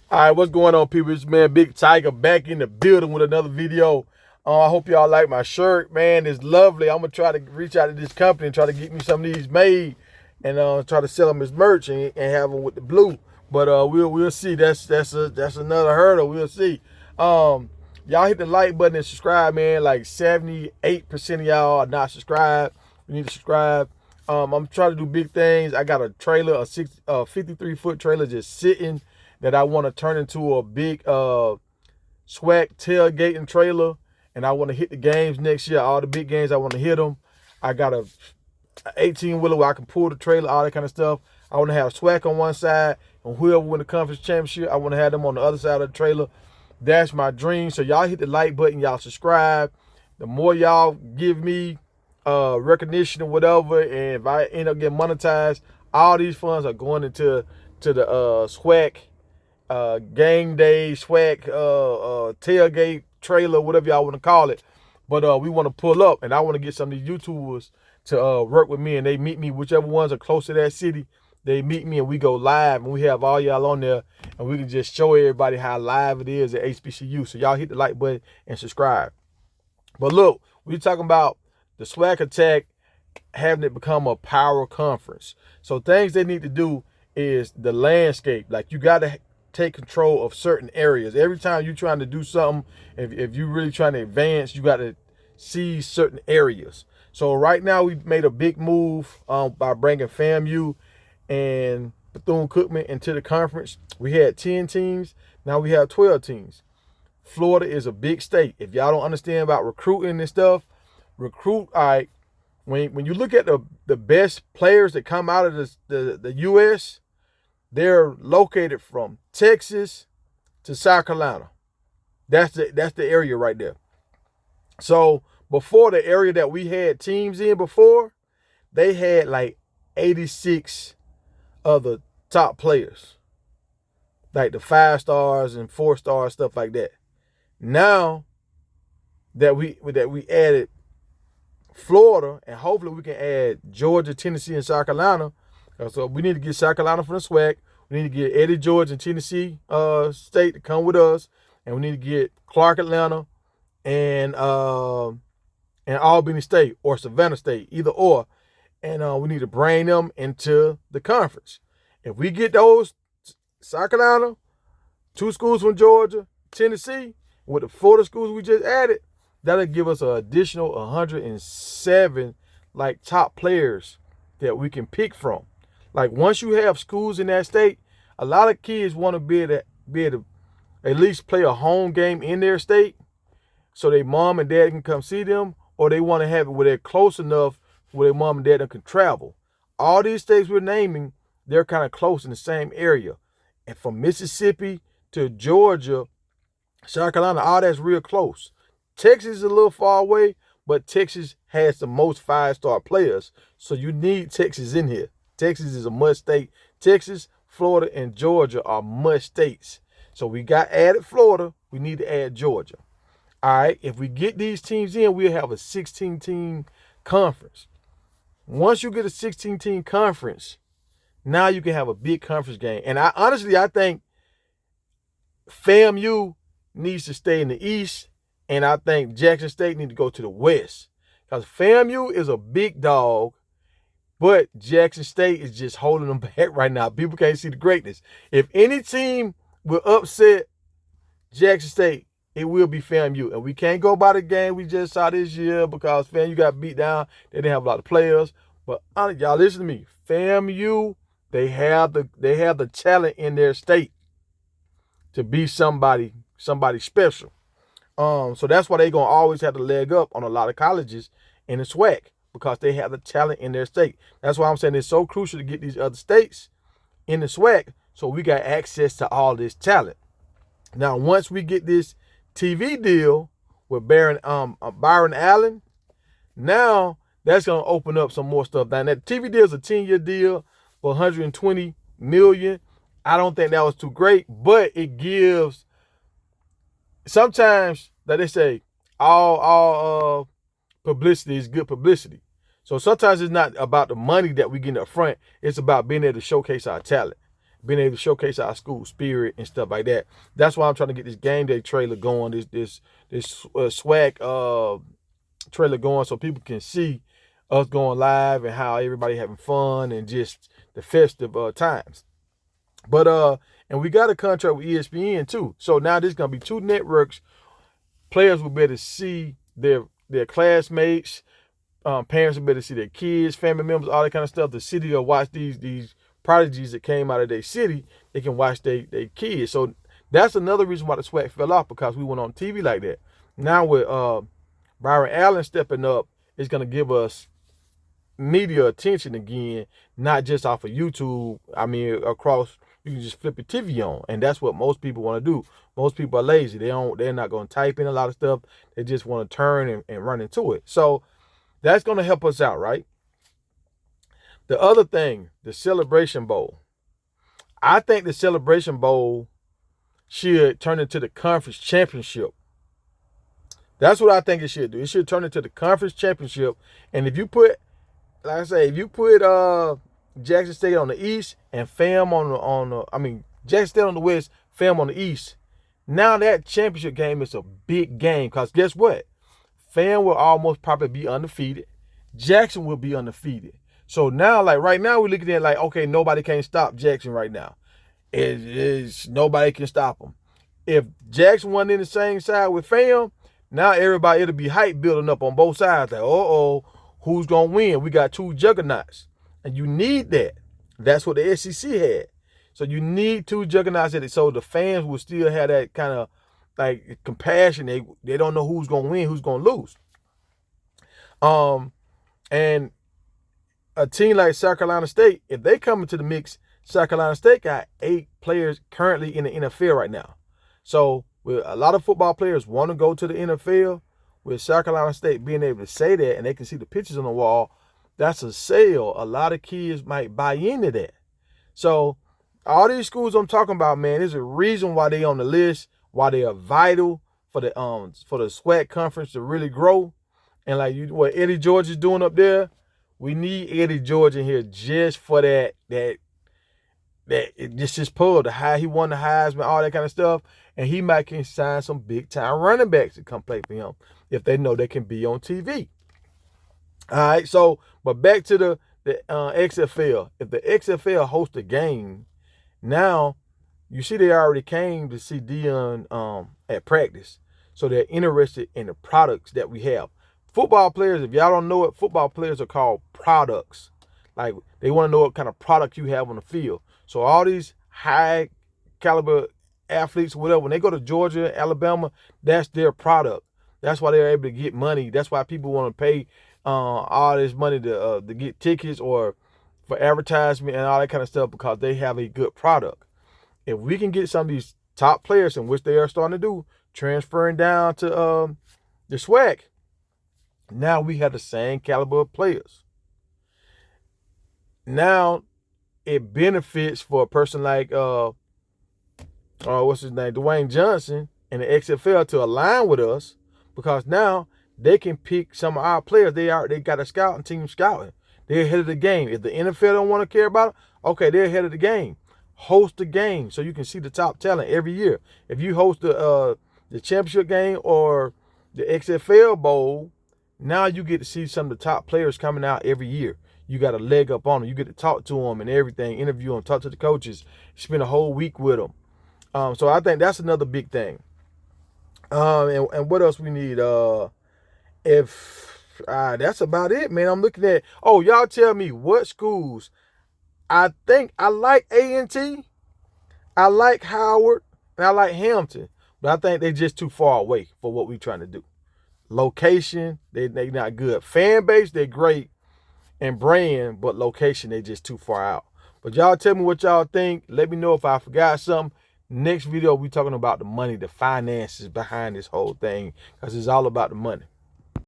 All right, what's going on, people? It's man Big Tiger back in the building with another video. I hope y'all like my shirt, man. It's lovely. I'm gonna try to reach out to this company and try to get me some of these made, and try to sell them as merch and have them with the blue. But we'll see. That's another hurdle. We'll see. Y'all hit the like button and subscribe, man. Like 78% of y'all are not subscribed. You need to subscribe. I'm trying to do big things. I got a trailer, a 53-foot trailer just sitting that I want to turn into a big SWAC tailgating trailer, and I want to hit the games next year. All the big games, I want to hit them. I got a 18-wheeler where I can pull the trailer, all that kind of stuff. I want to have SWAC on one side, and whoever win the conference championship, I want to have them on the other side of the trailer. That's my dream. So y'all hit the like button, y'all subscribe. The more y'all give me recognition or whatever, and if I end up getting monetized, all these funds are going into the SWAC game day, SWAC tailgate trailer, whatever y'all want to call it. But we want to pull up, and I want to get some of these YouTubers to work with me, and they meet me, whichever ones are close to that city. They meet me and we go live, and we have all y'all on there, and we can just show everybody how live it is at HBCU. So y'all hit the like button and subscribe. But look, we're talking about the SWAC attack, having it become a power conference. So things they need to do is the landscape. Like, you got to take control of certain areas. Every time you're trying to do something, if you're really trying to advance, you got to see certain areas. So right now we made a big move by bringing FAMU and Bethune-Cookman into the conference. We had 10 teams. Now we have 12 teams. Florida is a big state. If y'all don't understand about recruiting and stuff, all right, when you look at the best players that come out of the U.S., they're located from Texas to South Carolina. That's the area right there. So before, the area that we had teams in before, they had like 86 of the top players, like the 5 stars and 4 stars, stuff like that. Now that we added Florida, and hopefully we can add Georgia, Tennessee, and South Carolina. So we need to get South Carolina from the SWAC. We need to get Eddie George and Tennessee State to come with us, and we need to get Clark Atlanta and Albany State or Savannah State, either or. And we need to bring them into the conference. If we get those, South Carolina, 2 schools from Georgia, Tennessee, with the Florida schools we just added, that'll give us an additional 107 like top players that we can pick from. Like, once you have schools in that state, a lot of kids want to be able to at least play a home game in their state, so their mom and dad can come see them, or they want to have it where they're close enough where their mom and dad can travel. All these states we're naming, they're kind of close in the same area. And from Mississippi to Georgia, South Carolina, all that's real close. Texas is a little far away, but Texas has the most 5-star players, so you need Texas in here. Texas is a must state. Texas, Florida, and Georgia are must states. So we got added Florida. We need to add Georgia. All right, if we get these teams in, we'll have a 16-team conference. Once you get a 16-team conference, now you can have a big conference game. And I think FAMU needs to stay in the East, and I think Jackson State need to go to the West, because FAMU is a big dog, but Jackson State is just holding them back right now. People can't see the greatness. If any team will upset Jackson State, it will be FAMU. And we can't go by the game we just saw this year, because FAMU got beat down. They didn't have a lot of players. But y'all listen to me. FAMU, they have the talent in their state to be somebody special. So that's why they're going to always have the leg up on a lot of colleges in the SWAC, because they have the talent in their state. That's why I'm saying it's so crucial to get these other states in the SWAC, so we got access to all this talent. Now, once we get this TV deal with Byron Allen, now that's going to open up some more stuff. Now, that TV deal is a 10-year deal for $120 million. I don't think that was too great, but it gives. Sometimes, like they say, all publicity is good publicity. So sometimes it's not about the money that we get up front. It's about being able to showcase our talent. being able to showcase our school spirit and stuff like that. That's why I'm trying to get this game day trailer going, this SWAC trailer going, so people can see us going live and how everybody having fun and just the festive times. But and we got a contract with ESPN too. So now there's gonna be 2 networks. Players will be able to see their classmates, parents will be able to see their kids, family members, all that kind of stuff. The city will watch these prodigies that came out of their city. They can watch their kids. So that's another reason why the SWAC fell off, because we went on TV like that. Now with Byron Allen stepping up, it's gonna give us media attention again, not just off of YouTube. I mean, across, you can just flip your TV on, and that's what most people want to do. Most people are lazy. They're not going to type in a lot of stuff. They just want to turn and run into it. So that's going to help us out, right? The other thing, the Celebration Bowl. I think the Celebration Bowl should turn into the conference championship. That's what I think it should do. It should turn into the conference championship. And if you put, like I say, if you put Jackson State on the east and FAM Jackson State on the west, FAM on the east, now that championship game is a big game, because guess what? FAM will almost probably be undefeated. Jackson will be undefeated. So now, like right now, we're looking at like, okay, nobody can stop Jackson right now. Nobody can stop them. If Jackson wasn't in the same side with FAM, now everybody, it'll be hype building up on both sides. Like, who's going to win? We got 2 juggernauts. And you need that. That's what the SEC had. So you need 2 juggernauts at it, so the fans will still have that kind of like compassion. They don't know who's going to win, who's going to lose. And a team like South Carolina State, if they come into the mix, South Carolina State got 8 players currently in the NFL right now. So with a lot of football players want to go to the NFL, with South Carolina State being able to say that and they can see the pictures on the wall, that's a sale. A lot of kids might buy into that. So all these schools I'm talking about, man, there's a reason why they on the list, why they are vital for the SWAC conference to really grow. And like what Eddie George is doing up there, we need Eddie George in here just for that just his pull, he won the Heisman, all that kind of stuff. And he might can sign some big time running backs to come play for him if they know they can be on TV. All right, so but back to the XFL. If the XFL hosts a game, now you see they already came to see Dion at practice, so they're interested in the products that we have. Football players, if y'all don't know it, football players are called products. Like they want to know what kind of product you have on the field. So all these high caliber athletes, whatever, when they go to Georgia, Alabama, that's their product. That's why they're able to get money. That's why people want to pay all this money to get tickets or for advertisement and all that kind of stuff, because they have a good product. If we can get some of these top players, in which they are starting to do, transferring down to the SWAC, now we have the same caliber of players. Now it benefits for a person like what's his name, Dwayne Johnson and the XFL to align with us, because now they can pick some of our players. They got a scouting team scouting. They're ahead of the game. If the NFL don't want to care about it, okay, they're ahead of the game. Host the game so you can see the top talent every year. If you host the championship game or the XFL Bowl, now you get to see some of the top players coming out every year. You got a leg up on them. You get to talk to them and everything, interview them, talk to the coaches, spend a whole week with them. So I think that's another big thing. And what else we need? That's about it, man. I'm looking at, y'all tell me what schools. I think I like A&T, I like Howard, and I like Hampton, but I think they're just too far away for what we're trying to do. Location, they not good. Fan base, they're great, and brand, but location, they just too far out. But y'all tell me what y'all think. Let me know if I forgot something. Next video, we talking about the money, the finances behind this whole thing, because it's all about the money.